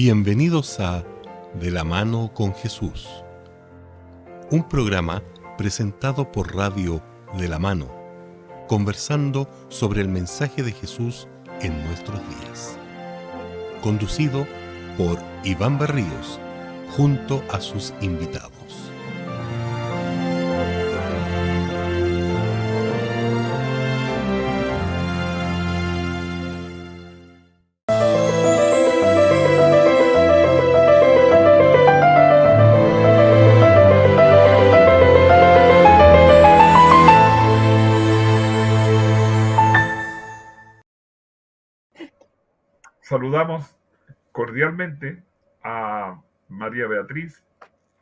Bienvenidos a De la mano con Jesús, un programa presentado por Radio De la Mano, conversando sobre el mensaje de Jesús en nuestros días. Conducido por Iván Berríos, junto a sus invitados. Saludamos cordialmente a María Beatriz,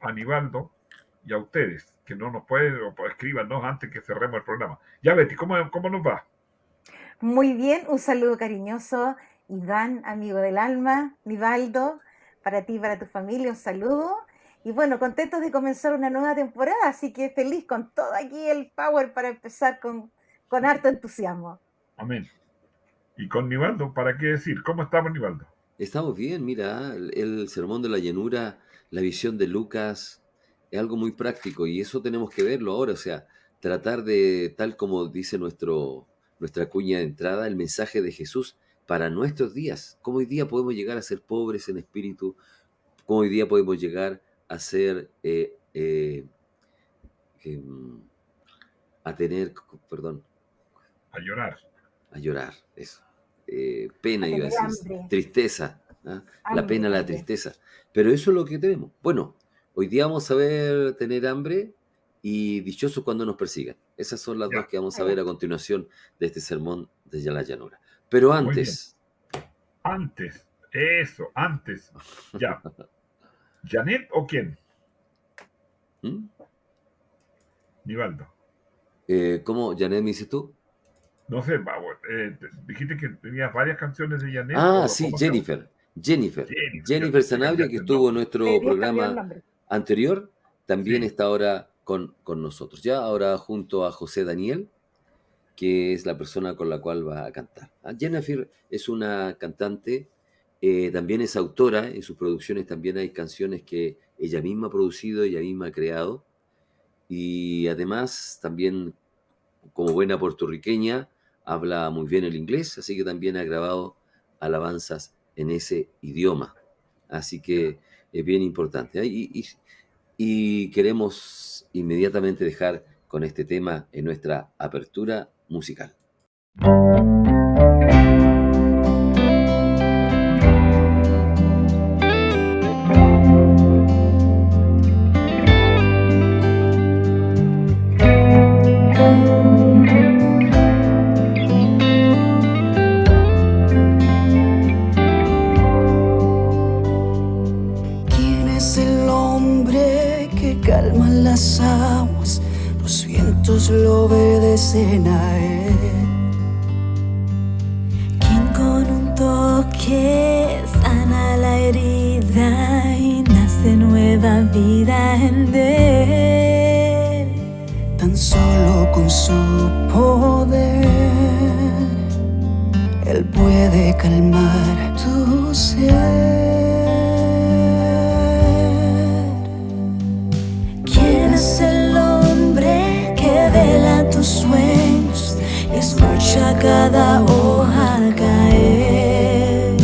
a Nivaldo y a ustedes, que no nos pueden, o escríbanos antes que cerremos el programa. Ya, Betty, ¿cómo nos va? Muy bien, un saludo cariñoso, Iván, amigo del alma, Nivaldo, para ti y para tu familia, un saludo. Y bueno, contentos de comenzar una nueva temporada, así que feliz con todo aquí el power para empezar con harto entusiasmo. Amén. Y con Nivaldo, ¿para qué decir? ¿Cómo estamos, Nivaldo? Estamos bien, mira, el sermón de la llanura, la visión de Lucas, es algo muy práctico y eso tenemos que verlo ahora, o sea, tratar de, tal como dice nuestra cuña de entrada, el mensaje de Jesús para nuestros días. ¿Cómo hoy día podemos llegar a ser pobres en espíritu? ¿Cómo hoy día podemos llegar a ser, a tener, perdón? A llorar. A llorar, eso. Pena, A iba a tener decir, hambre. tristeza, ¿ah? La Hambre, pena, la hambre. tristeza. Pero eso es lo que tenemos. Bueno, hoy día vamos a ver tener hambre y dichosos cuando nos persigan. Esas son las Ya. dos que vamos a ver a continuación de este sermón de la llanura. Pero antes, Antes. Ya. ¿Janet o quién? ¿Mm? Nivaldo. ¿Cómo, Janet, me dices tú? No sé, dijiste que tenías varias canciones de Janet. Ah, ¿o sí, cómo Jennifer ya Sanabria, que cambiaste el estuvo en nombre. nuestro Dios cambió el programa nombre. anterior, también Sí. está ahora con nosotros. Ya ahora junto a José Daniel, que es la persona con la cual va a cantar. Jennifer es una cantante, también es autora, en sus producciones también hay canciones que ella misma ha producido, ella misma ha creado, y además también como buena puertorriqueña habla muy bien el inglés, así que también ha grabado alabanzas en ese idioma. Así que es bien importante. Y queremos inmediatamente dejar con este tema en nuestra apertura musical. ¿Quién es el hombre que calma las aguas? Los vientos lo obedecen a él. ¿Quién con un toque sana la herida y nace nueva vida en él? Tan solo con su poder Él puede calmar tu ser. ¿Quién es el hombre que vela tus sueños y escucha cada hoja caer?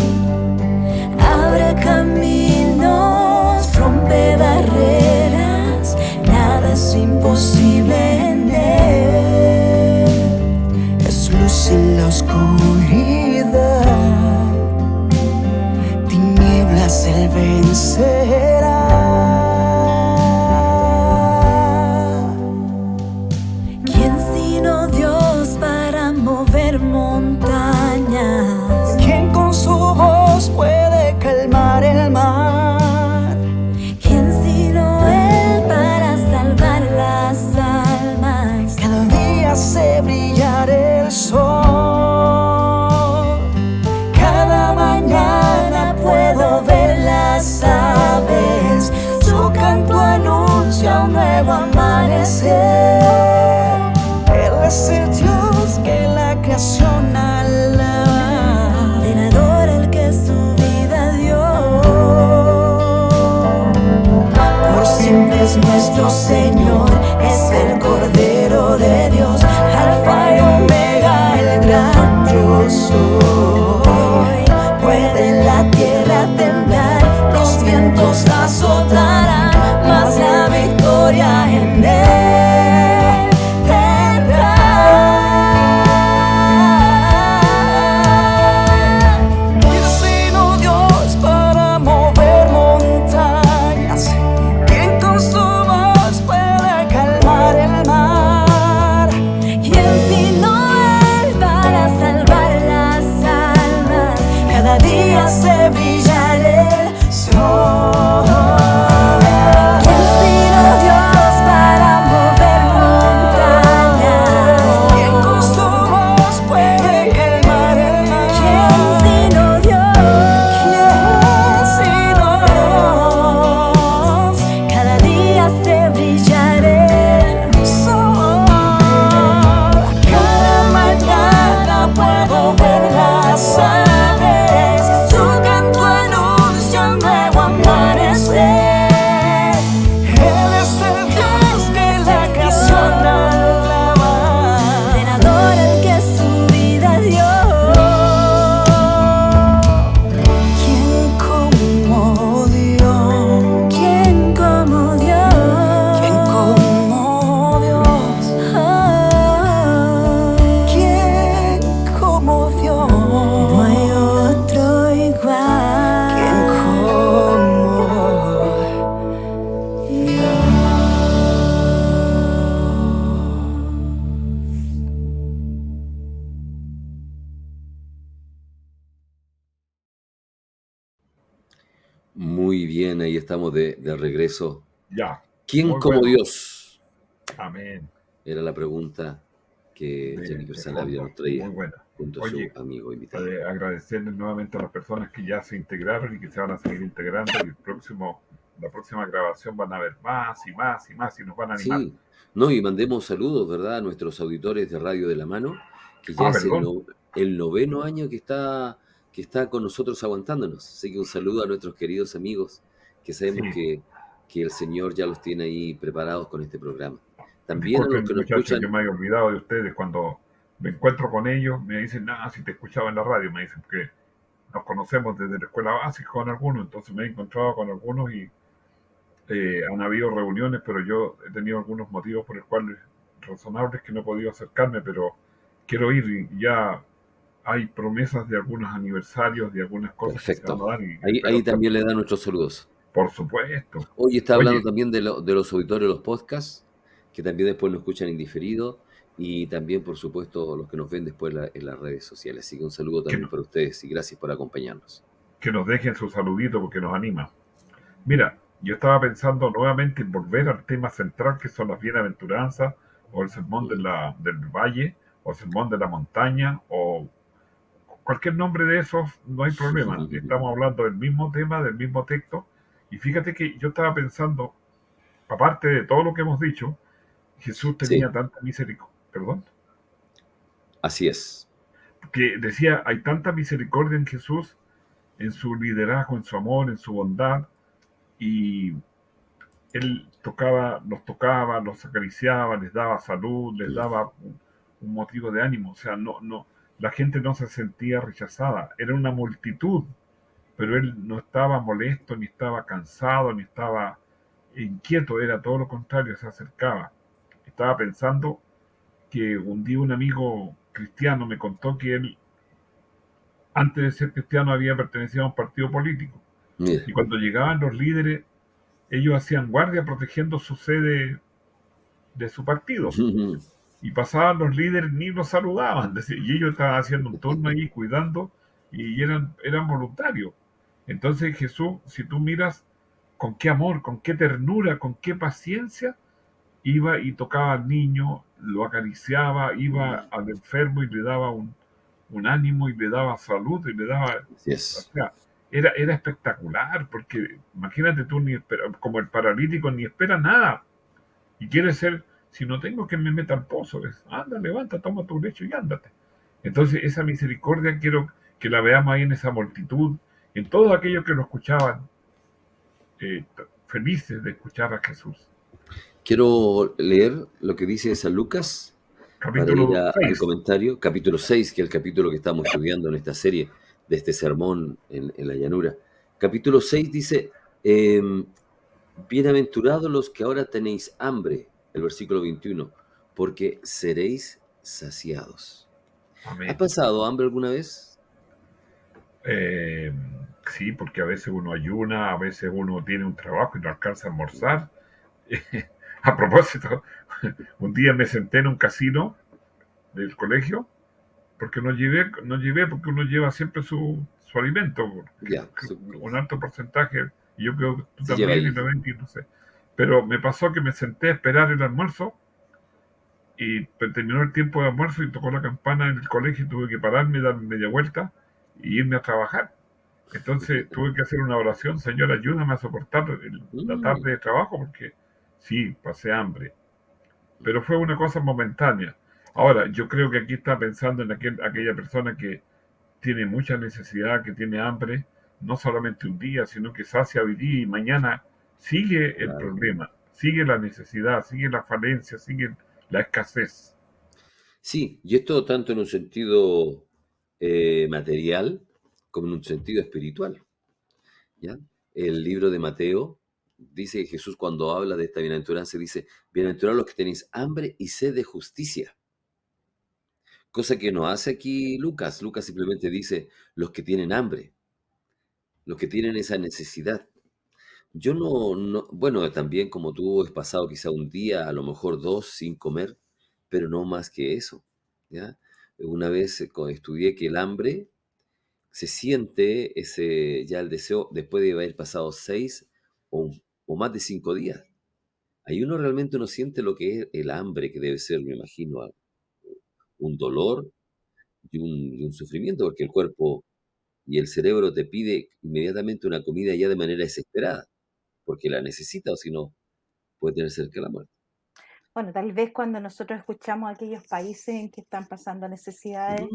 Abre caminos, rompe barreras, nada es imposible en él. Es luz en la oscuridad, tinieblas nuestro Señor es el Cordero de Dios, Alfa y Omega, el gran yo soy. Puede la tierra temblar, los vientos azotarán, mas la victoria en él tendrá. ¿Quién sino Dios para mover montañas? ¿Quién con su voz puede calmar el mar? ¿Quién sino Él para salvar las almas? Cada día se brillará el sol. ¿Quién sino Dios para mover montañas? ¿Quién con su voz puede calmar el mar? ¿Quién sino Dios? ¿Quién sino Dios? Cada día se brillará el Sol. Cada mañana puedo ver las aves, su canto anuncia un nuevo amanecer. Él es el Dios que la creación alaba. ordenador al que su vida dio. ¿Quién como Dios? ¿Quién como Dios? ¿Quién como Dios? ¿Quién como Dios? No hay otro igual. ¿Quién como Dios? Muy bien, ahí estamos de regreso. Ya. ¿Quién Muy como bueno. Dios? Amén. Era la pregunta que De Jennifer Salavia fondo. nos traía Muy buena. junto a su Oye, amigo invitado. agradecerles nuevamente a las personas que ya se integraron y que se van a seguir integrando. Y la próxima grabación van a ver más y más y más y nos van a animar. Sí, no, y mandemos saludos, ¿verdad?, a nuestros auditores de Radio de la Mano, que ya es Perdón. el noveno año que está con nosotros aguantándonos. Así que un saludo a nuestros queridos amigos, que sabemos Sí. que el Señor ya los tiene ahí preparados con este programa. También a los Disculpen, que nos muchachos, escuchan, que me haya olvidado de ustedes. Cuando me encuentro con ellos, me dicen, nada, si te escuchaba en la radio, me dicen que nos conocemos desde la escuela básica con algunos, entonces me he encontrado con algunos y han habido reuniones, pero yo he tenido algunos motivos por los cuales razonables que no he podido acercarme, pero quiero ir y ya hay promesas de algunos aniversarios, de algunas cosas que se van perfecto. a dar y Ahí espero estar, también le dan nuestros saludos. por supuesto. Hoy está hablando Oye, también de los auditorios de los podcasts, que también después nos escuchan en diferido, y también, por supuesto, los que nos ven después en las redes sociales. Así que un saludo que, también para ustedes y gracias por acompañarnos. que nos dejen su saludito porque nos anima. Mira, yo estaba pensando nuevamente en volver al tema central que son las bienaventuranzas o el sermón del valle o el sermón de la montaña o cualquier nombre de esos, no hay problema. Estamos hablando del mismo tema, del mismo texto. Y fíjate que yo estaba pensando, aparte de todo lo que hemos dicho, Jesús tenía Sí, tanta misericordia, perdón, así es. que decía, hay tanta misericordia en Jesús, en su liderazgo, en su amor, en su bondad, y él los tocaba, los acariciaba, les daba salud, les daba un motivo de ánimo. O sea, no, la gente no se sentía rechazada, era una multitud, pero él no estaba molesto, ni estaba cansado, ni estaba inquieto, era todo lo contrario, se acercaba. Estaba pensando que un día un amigo cristiano me contó que él, antes de ser cristiano, había pertenecido a un partido político. Mira. Y cuando llegaban los líderes, ellos hacían guardia protegiendo su sede de su partido. Y pasaban los líderes, ni los saludaban. Y ellos estaban haciendo un turno ahí, cuidando, y eran voluntarios. Entonces Jesús, si tú miras con qué amor, con qué ternura, con qué paciencia, iba y tocaba al niño, lo acariciaba, iba al enfermo y le daba un ánimo y le daba salud y le daba... Así O es. sea, era espectacular, porque imagínate tú, como el paralítico, ni espera nada. Y quiere ser, si no tengo que me meta al pozo, anda, levanta, toma tu lecho y ándate. Entonces esa misericordia quiero que la veamos ahí en esa multitud, en todos aquellos que lo escuchaban, felices de escuchar a Jesús. Quiero leer lo que dice San Lucas para ir Capítulo al 6. comentario, capítulo 6, que es el capítulo que estamos estudiando en esta serie de este sermón en la llanura. Capítulo 6 dice, bienaventurados los que ahora tenéis hambre, el versículo 21, porque seréis saciados. ¿Ha Amén. pasado hambre alguna vez? Sí, porque a veces uno ayuna, a veces uno tiene un trabajo y no alcanza a almorzar. A propósito, un día me senté en un casino del colegio porque no llevé porque uno lleva siempre su alimento, Ya, un alto porcentaje, y yo creo que tú se lleva también, y ahí. lo ven, y no sé. Pero me pasó que me senté a esperar el almuerzo y terminó el tiempo de almuerzo y tocó la campana en el colegio y tuve que pararme, dar media vuelta y irme a trabajar. Entonces tuve que hacer una oración: Señor, ayúdame a soportar la Mm, tarde de trabajo, porque sí, pasé hambre, pero fue una cosa momentánea. Ahora, yo creo que aquí está pensando en aquella persona que tiene mucha necesidad, que tiene hambre, no solamente un día, sino que sacia hoy día y mañana sigue el claro. problema, sigue la necesidad, sigue la falencia, sigue la escasez. Sí, y esto tanto en un sentido material como en un sentido espiritual, ¿ya? El libro de Mateo dice que Jesús, cuando habla de esta bienaventuranza, dice, bienaventurados los que tenéis hambre y sed de justicia, cosa que no hace aquí Lucas. Lucas simplemente dice los que tienen hambre, los que tienen esa necesidad. Yo bueno, también como tú he pasado quizá un día, a lo mejor dos, sin comer, pero no más que eso, ¿ya? Una vez estudié que el hambre se siente ya el deseo después de haber pasado 6 o, o más de 5 días. Ahí uno realmente siente lo que es el hambre, que debe ser, me imagino, un dolor y un sufrimiento, porque el cuerpo y el cerebro te pide inmediatamente una comida ya de manera desesperada, porque la necesita o si no puede tener cerca la muerte. Bueno, tal vez cuando nosotros escuchamos a aquellos países en que están pasando necesidades,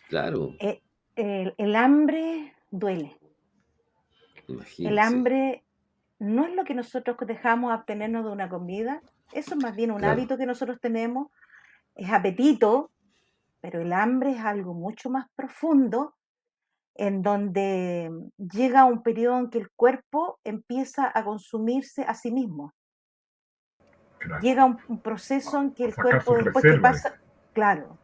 Claro, eh, el hambre duele. El imagínense, hambre no es lo que nosotros dejamos obtenernos de una comida, eso es más bien un claro. hábito que nosotros tenemos, es apetito, pero el hambre es algo mucho más profundo, en donde llega un periodo en que el cuerpo empieza a consumirse a sí mismo. Claro, Llega un proceso en que a el sacar cuerpo, sus después que reservas. pasa, claro,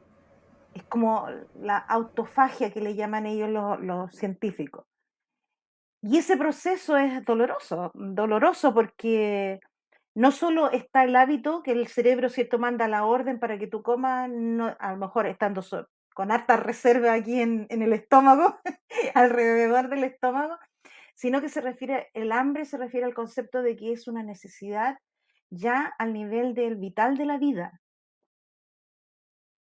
es como la autofagia que le llaman ellos los científicos. Y ese proceso es doloroso porque no solo está el hábito que el cerebro, ¿cierto?, manda la orden para que tú comas, no, a lo mejor estando con harta reserva aquí en el estómago, alrededor del estómago, sino que el hambre se refiere al concepto de que es una necesidad ya al nivel del vital de la vida,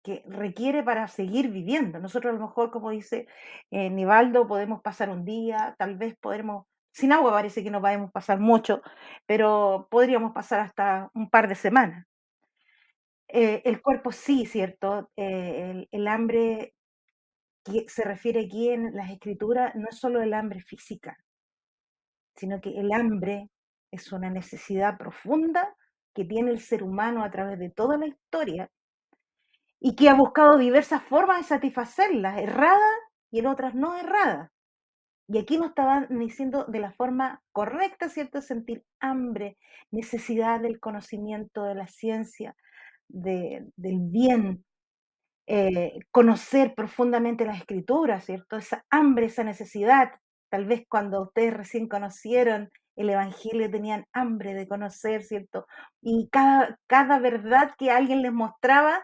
que requiere para seguir viviendo. Nosotros a lo mejor, como dice Nivaldo, podemos pasar un día, tal vez podremos, sin agua parece que no podemos pasar mucho, pero podríamos pasar hasta un par de semanas. El cuerpo sí, ¿cierto? El hambre que se refiere aquí en las escrituras no es solo el hambre física, sino que el hambre es una necesidad profunda que tiene el ser humano a través de toda la historia y que ha buscado diversas formas de satisfacerlas, erradas y en otras no erradas. Y aquí nos estaban diciendo de la forma correcta, ¿cierto? Sentir hambre, necesidad del conocimiento, de la ciencia, del bien, conocer profundamente las escrituras, ¿cierto? Esa hambre, esa necesidad. Tal vez cuando ustedes recién conocieron el Evangelio tenían hambre de conocer, ¿cierto? Y cada verdad que alguien les mostraba,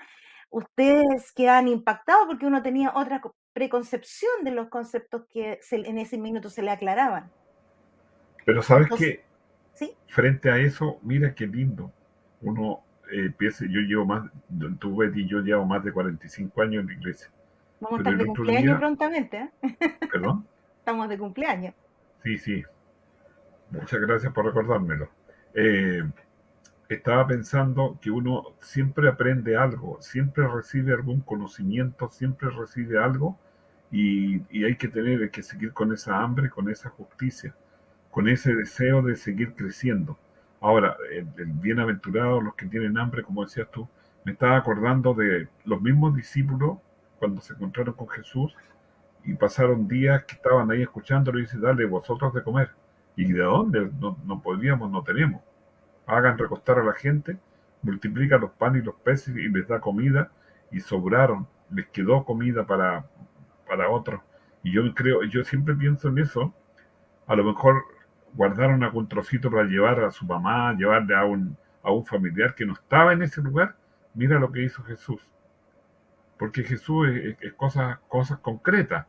ustedes quedaban impactados porque uno tenía otra preconcepción de los conceptos que en ese minuto se le aclaraban. Pero sabes Entonces, que sí, frente a eso, mira qué lindo. Uno empieza, yo llevo más, tú ves, y yo llevo más de 45 años en la iglesia. vamos a Pero estar el de otro cumpleaños día, prontamente, ¿eh? perdón, Estamos de cumpleaños. sí, sí, muchas gracias por recordármelo. Eh, Estaba pensando que uno siempre aprende algo, siempre recibe algún conocimiento, siempre recibe algo, y hay que seguir con esa hambre, con esa justicia, con ese deseo de seguir creciendo. Ahora, el bienaventurado, los que tienen hambre, como decías tú, me estaba acordando de los mismos discípulos cuando se encontraron con Jesús y pasaron días que estaban ahí escuchándolo y dice, dale vosotros de comer. ¿Y de dónde? No podíamos, no tenemos. Hagan recostar a la gente, multiplica los panes y los peces y les da comida, y sobraron, les quedó comida para otros. Y yo siempre pienso en eso. A lo mejor guardaron algún trocito para llevar a su mamá, llevarle a un familiar que no estaba en ese lugar. Mira lo que hizo Jesús. Porque Jesús es cosas concretas,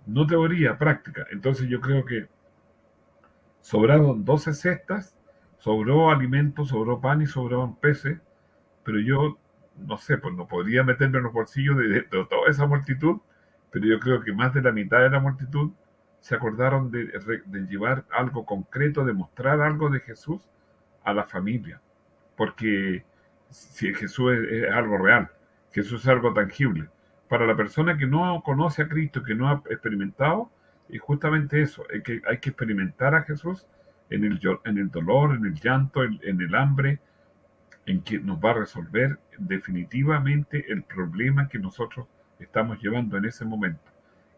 no teoría, práctica. Entonces yo creo que sobraron 12 cestas, sobró alimento, sobró pan y sobraron peces, pero yo no sé, pues no podría meterme en los bolsillos de toda esa multitud, pero yo creo que más de la mitad de la multitud se acordaron de llevar algo concreto, de mostrar algo de Jesús a la familia, porque si Jesús es algo real, Jesús es algo tangible. Para la persona que no conoce a Cristo, que no ha experimentado, es justamente eso, hay que experimentar a Jesús en el dolor, en el llanto, en el hambre, en que nos va a resolver definitivamente el problema que nosotros estamos llevando en ese momento.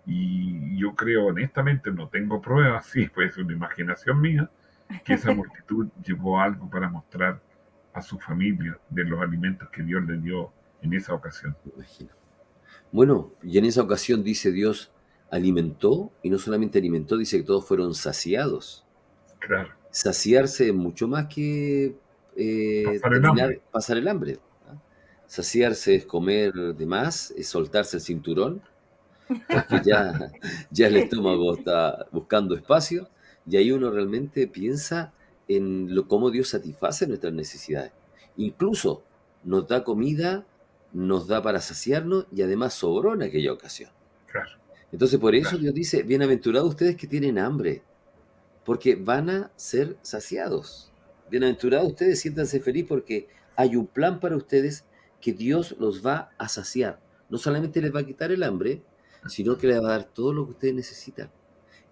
Y yo creo, honestamente, no tengo pruebas, sí, pues es una imaginación mía, que esa multitud llevó algo para mostrar a su familia de los alimentos que Dios le dio en esa ocasión. Me imagino. Bueno, y en esa ocasión dice Dios alimentó, y no solamente alimentó, dice que todos fueron saciados. Claro, Saciarse es mucho más que pasar el hambre. pasar el hambre. ¿Ah? Saciarse es comer de más, es soltarse el cinturón, porque ya el estómago está buscando espacio, y ahí uno realmente piensa en cómo Dios satisface nuestras necesidades. Incluso nos da comida, nos da para saciarnos, y además sobró en aquella ocasión. Claro, Entonces por eso claro. Dios dice, bienaventurados ustedes que tienen hambre, porque van a ser saciados. Bienaventurados ustedes, siéntanse felices porque hay un plan para ustedes que Dios los va a saciar. No solamente les va a quitar el hambre, sino que les va a dar todo lo que ustedes necesitan.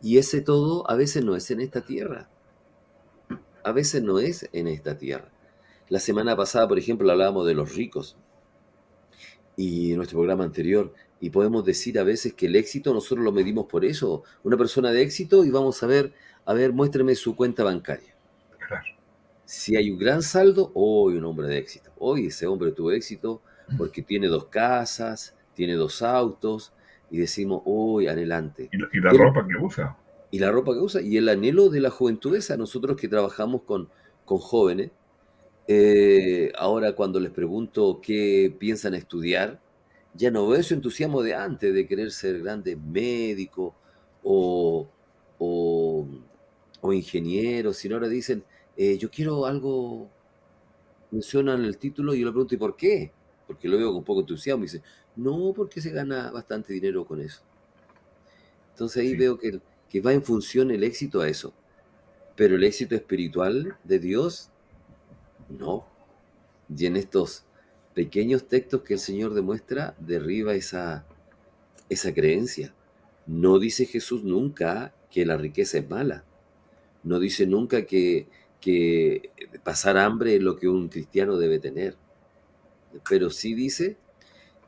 Y ese todo a veces no es en esta tierra. A veces no es en esta tierra. La semana pasada, por ejemplo, hablábamos de los ricos y en nuestro programa anterior, y podemos decir a veces que el éxito nosotros lo medimos por eso. Una persona de éxito y vamos a ver, muéstreme su cuenta bancaria. Claro. Si hay un gran saldo, hoy un hombre de éxito. Hoy ese hombre tuvo éxito porque tiene 2 casas, tiene 2 autos, y decimos, hoy adelante. Y la El- ropa que usa. y la ropa que usa, y el anhelo de la juventud esa, nosotros que trabajamos con jóvenes, ahora cuando les pregunto qué piensan estudiar, ya no veo ese entusiasmo de antes, de querer ser grandes médicos o, o, o ingenieros, sino ahora dicen, yo quiero algo, mencionan el título y yo le pregunto, ¿y por qué? Porque lo veo con poco entusiasmo y dice, no, porque se gana bastante dinero con eso. Entonces ahí Sí, veo que va en función el éxito a eso, pero el éxito espiritual de Dios, no. Y en estos pequeños textos que el Señor demuestra, derriba esa creencia. No dice Jesús nunca que la riqueza es mala. No dice nunca que pasar hambre es lo que un cristiano debe tener. Pero sí dice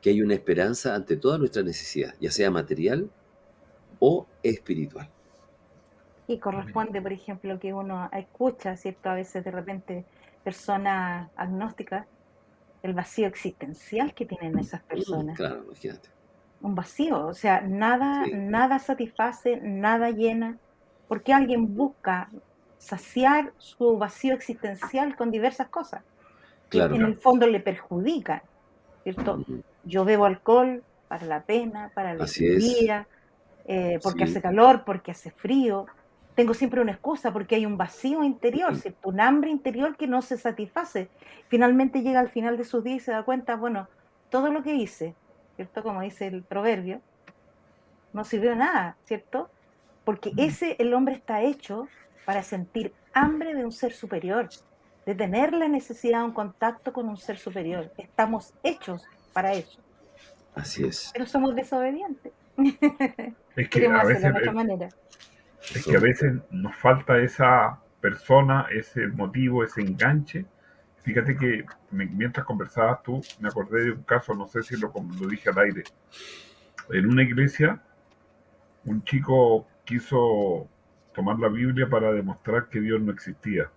que hay una esperanza ante toda nuestra necesidad, ya sea material o espiritual. Y corresponde, por ejemplo, que uno escucha, ¿cierto? A veces de repente personas agnósticas, el vacío existencial que tienen esas personas. Claro, imagínate. Un vacío, o sea, nada, Sí. nada satisface, nada llena, porque alguien busca saciar su vacío existencial con diversas cosas que Claro. en el fondo le perjudican, ¿cierto? Ujú. Yo bebo alcohol para la pena, para la Así es. alegría, porque Sí. hace calor, porque hace frío. Tengo siempre una excusa porque hay un vacío interior, Ujú. ¿cierto? Un hambre interior que no se satisface. Finalmente llega al final de sus días y se da cuenta, bueno, todo lo que hice, ¿cierto? Como dice el proverbio, no sirvió de nada, ¿cierto? Porque el hombre está hecho para sentir hambre de un ser superior, de tener la necesidad de un contacto con un ser superior. Estamos hechos para eso, Así es. pero somos desobedientes. Es que Queremos a hacerlo veces, de otra manera. es que a veces nos falta esa persona, ese motivo, ese enganche. Fíjate que mientras conversabas tú, me acordé de un caso, no sé si lo dije al aire. En una iglesia, un chico quiso tomar la Biblia para demostrar que Dios no existía.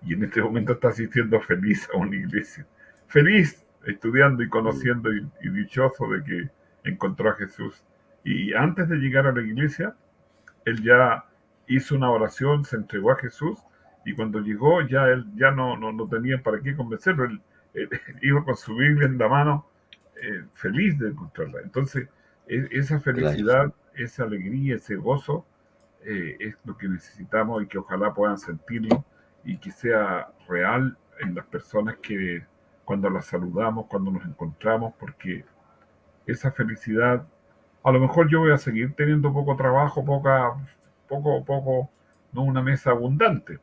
Y en este momento está asistiendo feliz a una iglesia. Feliz, estudiando y conociendo y dichoso de que encontró a Jesús. Y antes de llegar a la iglesia, él ya hizo una oración, se entregó a Jesús, y cuando llegó ya él ya no tenía para qué convencerlo. Él iba con su Biblia en la mano, feliz de encontrarla. Entonces, esa Claro. felicidad, esa alegría, ese gozo, es lo que necesitamos y que ojalá puedan sentirlo y que sea real en las personas que cuando las saludamos, cuando nos encontramos, porque esa felicidad, a lo mejor yo voy a seguir teniendo poco trabajo, poco, no una mesa abundante,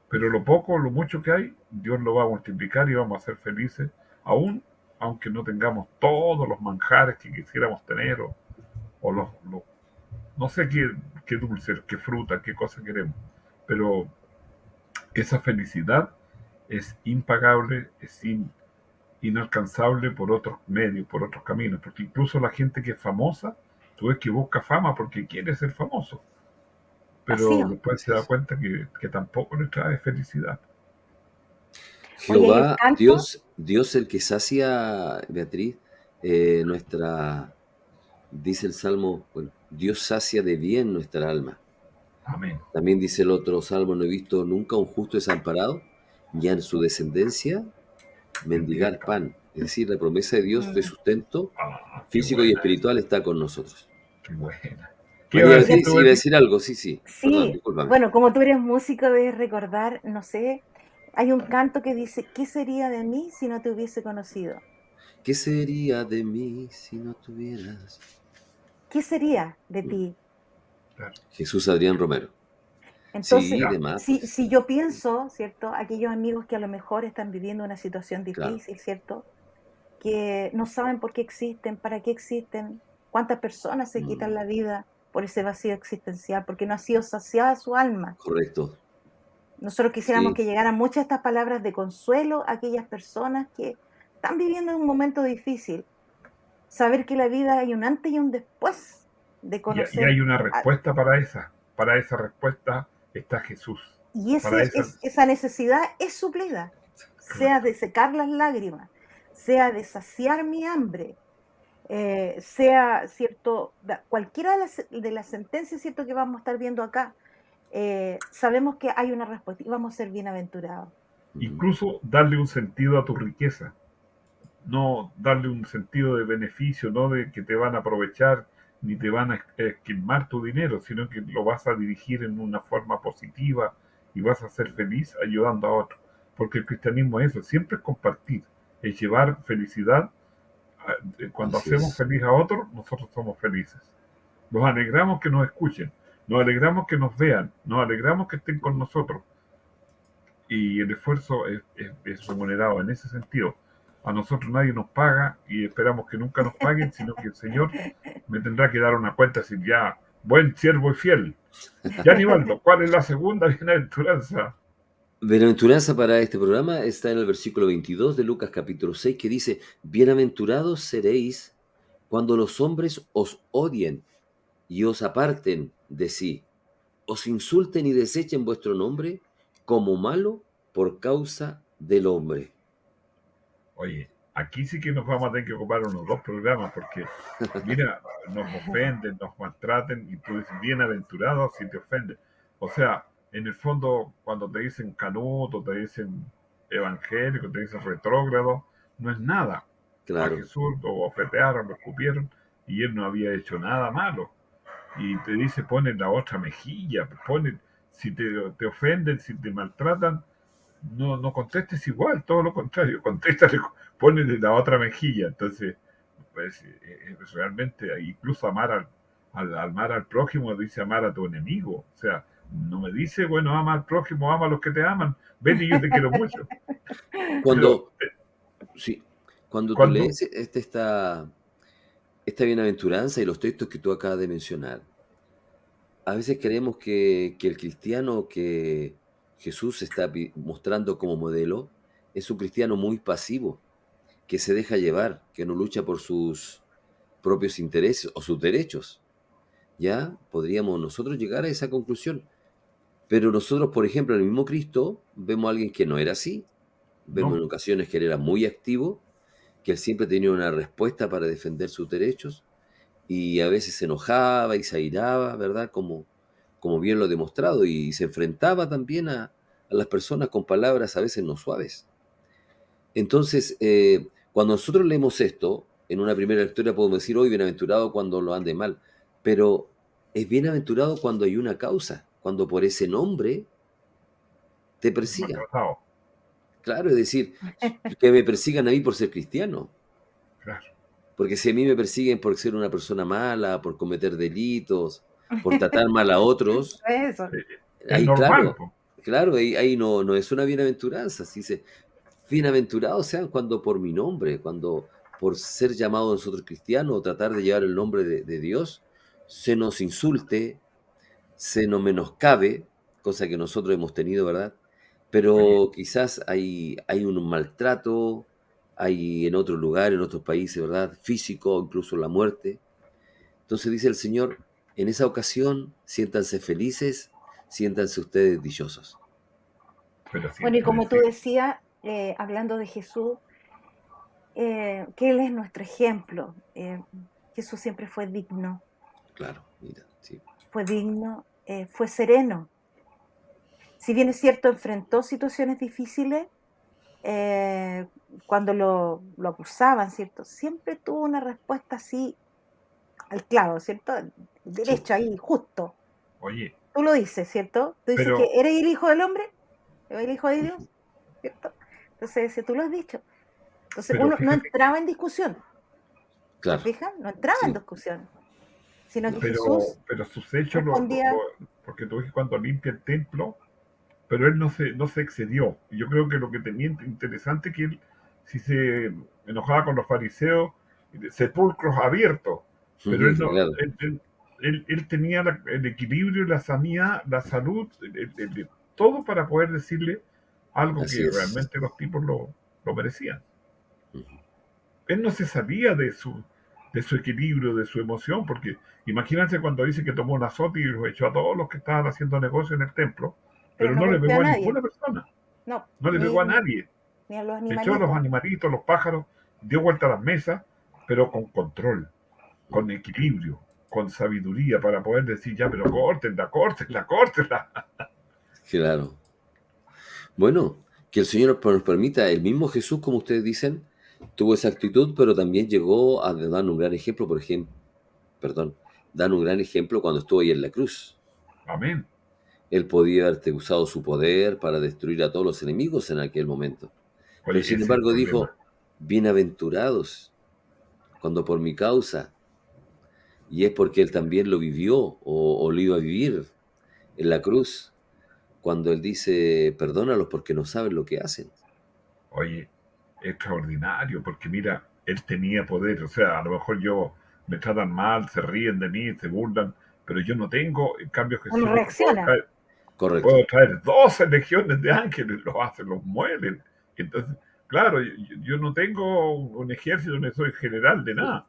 pero lo poco, lo mucho que hay, Dios lo va a multiplicar y vamos a ser felices, aún aunque no tengamos todos los manjares que quisiéramos tener o no sé qué dulce, qué fruta, qué cosa queremos, pero esa felicidad es impagable, inalcanzable por otros medios, por otros caminos, porque incluso la gente que es famosa, tú ves que busca fama porque quiere ser famoso, Así pero es. después Así se da es. cuenta que tampoco le trae felicidad. Oye, hay un Jehová, canto, Dios el que sacia, Beatriz, nuestra, dice el Salmo, bueno, Dios sacia de bien nuestra alma. Amén. También dice el otro Salmo, no he visto nunca un justo desamparado, ya en su descendencia Bendiga el mendigar pan. pan. Es decir, la promesa de Dios de mm, sustento Qué físico y buena esa, espiritual está con nosotros. qué buena. ¿Qué iba a María decir fíjate, Beatriz tú, iba a Betty? decir algo, sí, sí, perdón, sí, discúlpame. bueno, como tú eres músico, debes recordar, no sé, hay un canto que dice, ¿qué sería de mí si no te hubiese conocido? ¿Qué sería de mí si no tuvieras? ¿Qué sería de ti? Claro, Jesús Adrián Romero. Entonces, Sí, ya, demás, pues. si yo pienso, ¿cierto? Aquellos amigos que a lo mejor están viviendo una situación Claro. difícil, ¿cierto? Que no saben por qué existen, para qué existen, cuántas personas se quitan Mm, la vida por ese vacío existencial, porque no ha sido saciada su alma. correcto. Nosotros quisiéramos Sí. que llegaran muchas de estas palabras de consuelo a aquellas personas que están viviendo un momento difícil. Saber que la vida hay un antes y un después de y hay conocer. una respuesta para esa. Para esa respuesta está Jesús. Y Para esa, esa necesidad es suplida, sea correcto. de secar las lágrimas, sea de saciar mi hambre, sea, ¿cierto? Cualquiera de las sentencias, ¿cierto? Que vamos a estar viendo acá, sabemos que hay una respuesta y vamos a ser bienaventurados. Mm, Incluso darle un sentido a tu riqueza, no darle un sentido de beneficio, no de que te van a aprovechar ni te van a esquilmar tu dinero, sino que lo vas a dirigir en una forma positiva y vas a ser feliz ayudando a otros. Porque el cristianismo es eso, siempre es compartir, es llevar felicidad. Cuando así hacemos es. feliz a otros, nosotros somos felices. Nos alegramos que nos escuchen, nos alegramos que nos vean, nos alegramos que estén con nosotros. Y el esfuerzo es remunerado en ese sentido. A nosotros nadie nos paga y esperamos que nunca nos paguen, sino que el Señor me tendrá que dar una cuenta, decir, ya, buen siervo y fiel. Ya, Aníbaldo, ¿cuál es la segunda bienaventuranza? Bienaventuranza para este programa está en el versículo 22 de Lucas capítulo 6 que dice, bienaventurados seréis cuando los hombres os odien y os aparten de sí, os insulten y desechen vuestro nombre como malo por causa del hombre. Oye, aquí sí que nos vamos a tener que ocupar unos dos programas, porque, mira, nos ofenden, nos maltraten, y tú dices, bienaventurado si te ofenden. O sea, en el fondo, cuando te dicen canuto, te dicen evangélico, te dicen retrógrado, no es nada. A Claro, Jesús lo bofetearon, lo escupieron, y él no había hecho nada malo. Y te dice, ponen la otra mejilla, ponen, si te ofenden, si te maltratan, no contestes igual, todo lo contrario, contéstale, ponle la otra mejilla. Entonces, pues realmente, incluso amar al prójimo dice amar a tu enemigo. O sea, no me dice, bueno, ama al prójimo, ama a los que te aman, ven y yo te quiero mucho. Pero cuando, sí, cuando tú cuando, lees esta bienaventuranza y los textos que tú acabas de mencionar, a veces creemos que el cristiano que Jesús está mostrando como modelo es un cristiano muy pasivo, que se deja llevar, que no lucha por sus propios intereses o sus derechos. ¿Ya? Podríamos nosotros llegar a esa conclusión. Pero nosotros, por ejemplo, en el mismo Cristo, vemos a alguien que no era así. Vemos en No, ocasiones que él era muy activo, que él siempre tenía una respuesta para defender sus derechos y a veces se enojaba y se airaba, ¿verdad? Como bien lo he demostrado, y se enfrentaba también a las personas con palabras a veces no suaves. Entonces, cuando nosotros leemos esto, en una primera lectura podemos decir, hoy bienaventurado cuando lo ande mal, pero es bienaventurado cuando hay una causa, cuando por ese nombre te es persigan. maltratado. Claro, es decir, que me persigan a mí por ser cristiano. Claro. Porque si a mí me persiguen por ser una persona mala, por cometer delitos, por tratar mal a otros, Eso. Es ahí normal, po. claro, ahí no es una bienaventuranza. Así dice, bienaventurados sean cuando por mi nombre, cuando por ser llamados nosotros cristianos o tratar de llevar el nombre de Dios, se nos insulte, se nos menoscabe, cosa que nosotros hemos tenido, ¿verdad? Oye, Pero quizás hay un maltrato, hay en otros lugares, en otros países, ¿verdad? Físico, incluso la muerte. Entonces dice el Señor, en esa ocasión, siéntanse felices, siéntanse ustedes dichosos. pero Bueno, y siempre como tú decir, decías, hablando de Jesús, que Él es nuestro ejemplo. Jesús siempre Claro, mira, sí, fue digno, fue sereno. Si bien es cierto, enfrentó situaciones difíciles, eh, cuando lo acusaban, ¿cierto? Siempre tuvo una respuesta así al clavo, ¿cierto? sí, Derecho ahí, justo. oye, Tú lo dices, ¿cierto? Tú dices pero, que eres el hijo del hombre, eres el hijo de Dios, ¿cierto? Entonces, si tú lo has dicho. Entonces, pero uno no fíjate que, entraba en discusión, ¿te claro, fijas? No entraba en sí, discusión, sino que pero, Jesús pero sus hechos, respondía, porque tú ves cuando limpia el templo, pero él no se excedió. Y yo creo que lo que tenía interesante que él, si se enojaba con los fariseos, sepulcros abiertos, pero él no, claro, él tenía el equilibrio, la sanidad, la salud, todo para poder decirle algo así que es. realmente los tipos lo merecían. Él no se salía de su equilibrio, de su emoción, porque imagínense cuando dice que tomó un azote y los echó a todos los que estaban haciendo negocio en el templo, pero pero no no le golpeó a pegó a nadie, ninguna persona, no, no le ni, pegó a ni, nadie, ni a los echó a los animalitos. animalitos, los pájaros, dio vuelta a las mesas, pero con control, con equilibrio, con sabiduría, para poder decir, ya, pero córtenla, córtenla, córtenla. Claro. Bueno, que el Señor nos permita, el mismo Jesús, como ustedes dicen, tuvo esa actitud, pero también llegó a dar un gran ejemplo, por ejemplo, perdón, dar un gran ejemplo cuando estuvo ahí en la cruz. Amén. Él podía haber usado su poder para destruir a todos los enemigos en aquel momento. Oye, Pero sin ese es el embargo problema. dijo, bienaventurados cuando por mi causa, y es porque él también lo vivió o lo iba a vivir en la cruz, cuando él dice, perdónalos porque no saben lo que hacen. Oye, extraordinario, porque mira, él tenía poder, o sea, a lo mejor yo me tratan mal, se ríen de mí, se burlan, pero yo no tengo, en cambio Uno Jesús, reacciona. Correcto. puedo traer 12 legiones de ángeles, los hacen, los mueven. Entonces, claro, yo no tengo un ejército, no soy general de nada,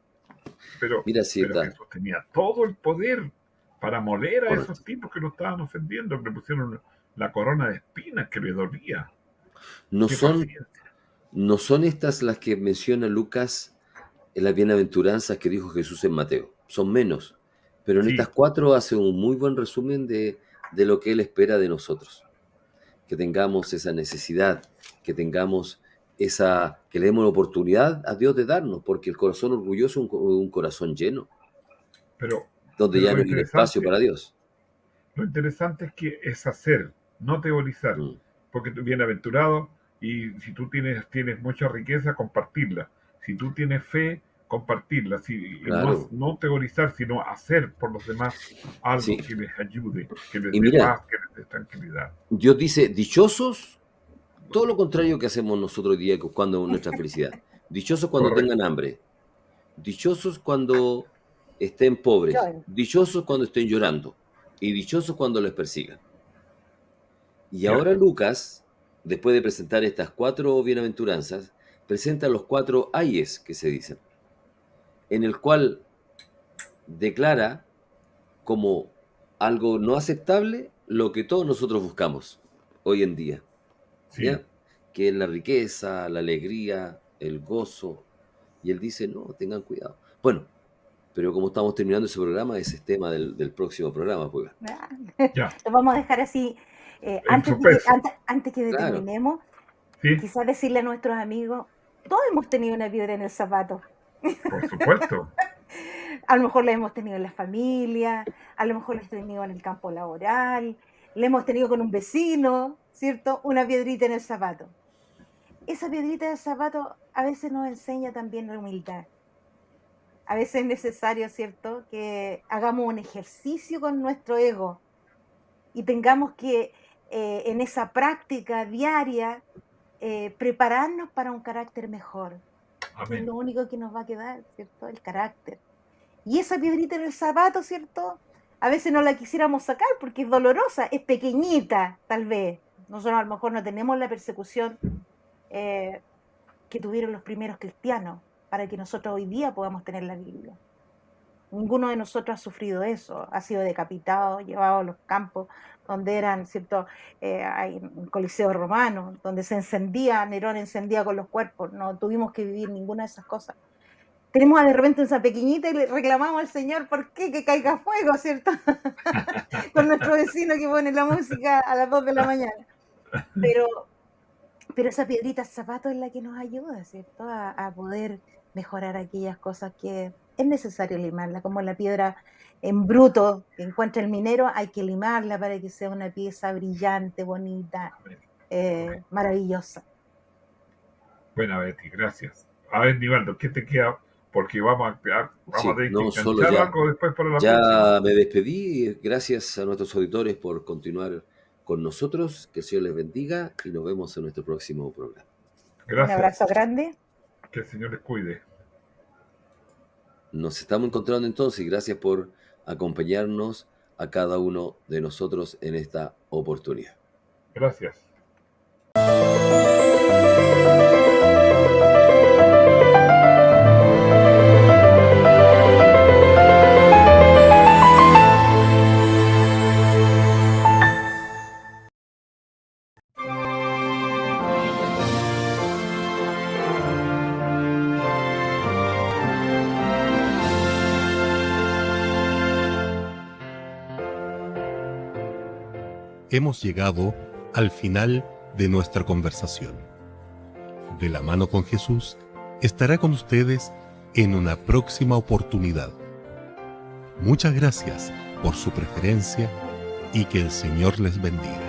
pero, Mira, si pero está, Jesús tenía todo el poder para moler a esos correcto. tipos que lo estaban ofendiendo, que le pusieron la corona de espinas que le dolía. No Qué son, paciencia. no son estas las que menciona Lucas en las bienaventuranzas que dijo Jesús en Mateo. Son menos. Pero en estas Sí, cuatro hace un muy buen resumen de lo que Él espera de nosotros. Que tengamos esa necesidad, que tengamos que le demos la oportunidad a Dios de darnos, porque el corazón orgulloso es un corazón lleno, pero, donde pero ya lo no hay espacio interesante, para Dios. lo interesante es que es hacer, no teorizar. Mm, Porque tú bienaventurado, y si tú tienes mucha riqueza, compartirla. Si tú tienes fe, compartirla. Y no, claro, no teorizar, sino hacer por los demás algo sí. que les ayude, que les Y dé mira, paz, que les dé tranquilidad. Dios dice, dichosos, todo lo contrario que hacemos nosotros hoy día cuando nuestra felicidad. Dichosos cuando tengan Correcto. hambre, dichosos cuando estén pobres, Yo, dichosos cuando estén llorando. y dichosos cuando les persigan. Y Cierto. ahora Lucas, después de presentar estas 4 bienaventuranzas, presenta los 4 ayes que se dicen, en el cual declara como algo no aceptable lo que todos nosotros buscamos hoy en día, Sí, ¿ya? Que es la riqueza, la alegría, el gozo. Y él dice, no, tengan cuidado. Bueno, pero como estamos terminando ese programa, ese es tema del próximo programa, pues. Ah, ya. Lo vamos a dejar así. En Antes su de que, peso. antes que Claro. terminemos, Sí, quizás decirle a nuestros amigos, todos hemos tenido una piedra en el zapato. por supuesto. A lo mejor la hemos tenido en la familia, a lo mejor la hemos tenido en el campo laboral, la hemos tenido con un vecino, ¿cierto? Una piedrita en el zapato. Esa piedrita en el zapato a veces nos enseña también la humildad. A veces es necesario, ¿cierto?, que hagamos un ejercicio con nuestro ego y tengamos que, en esa práctica diaria, prepararnos para un carácter mejor. Que es Amén. lo único que nos va a quedar, ¿cierto? El carácter. Y esa piedrita en el zapato, ¿cierto? A veces no la quisiéramos sacar porque es dolorosa, es pequeñita, tal vez. Nosotros a lo mejor no tenemos la persecución que tuvieron los primeros cristianos para que nosotros hoy día podamos tener la Biblia. Ninguno de nosotros ha sufrido eso, ha sido decapitado, llevado a los campos donde eran, ¿cierto? Hay un coliseo romano, donde se encendía, Nerón encendía con los cuerpos, no tuvimos que vivir ninguna de esas cosas. Tenemos de repente esa pequeñita y le reclamamos al Señor, ¿por qué? Que caiga fuego, ¿cierto? Con nuestro vecino que pone la música a las 2 de la mañana. Pero esa piedrita zapato es la que nos ayuda, ¿cierto? A poder mejorar aquellas cosas que es necesario limarla, como la piedra en bruto que encuentra el minero, hay que limarla para que sea una pieza brillante, bonita, Amén. maravillosa. Buena, Betty, gracias. A ver, Nivaldo, ¿qué te queda? Porque vamos a Sí, tener que no, solo enganchar ya, algo después para la próxima. ya me despedí. Gracias a nuestros auditores por continuar con nosotros. Que el Señor les bendiga y nos vemos en nuestro próximo programa. Un Gracias. abrazo grande. Que el Señor les cuide. Nos estamos encontrando entonces y gracias por acompañarnos a cada uno de nosotros en esta oportunidad. Gracias. Hemos llegado al final de nuestra conversación. De la mano con Jesús estará con ustedes en una próxima oportunidad. Muchas gracias por su preferencia y que el Señor les bendiga.